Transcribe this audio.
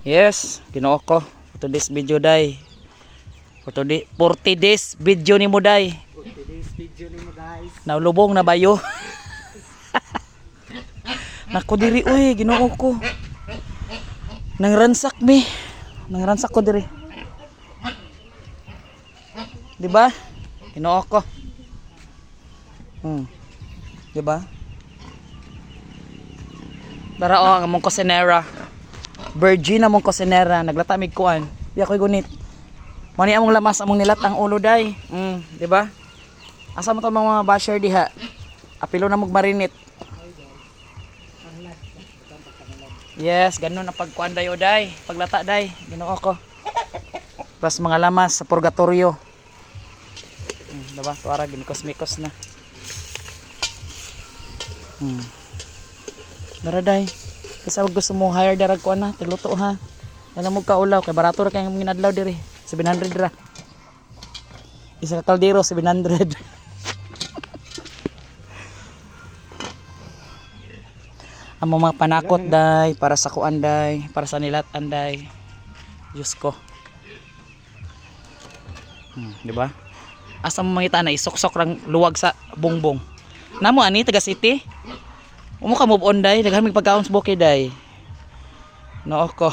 Yes, Ginoo ko. For today's video day. For 40 days video ni mo day. 40 days video nimo guys. Naulubong na bayo. Nako diri uy, Ginoo ko. Nangransak mi. Nangransak ko diri. Di ba? Ginoo ko. Di ba? Dara o ang among kusinera. Virgin among kusinera, naglata mig kuan. Di ako'y gunit. Mani among lamas among nilat ang ulo day. Di ba? Asa mo to mga basher diha? Apilo na magmarinit. Yes, ganun ang pagkuan day o day. Paglata day, Ginoo ko. Plus mga lamas sa purgatorio. Diba? Tuara ginikos-mikos na. Dara day. Kasi wag gusto mo hire darag ko na, tagluto ha. Alam mo kaulaw kay barato ra kay ginadlaw diri. 700 ra. Isa ka kaldero 700. Amo mga panakot day para sa kuan day, para sa nilatan day. Diyos ko. Di ba? Asa mo mangita na isok-sok rang luwag sa bongbong. Namo ani taga city? Umo ka move on day, daghan mig pagkaon sa bukid day. Noo ko.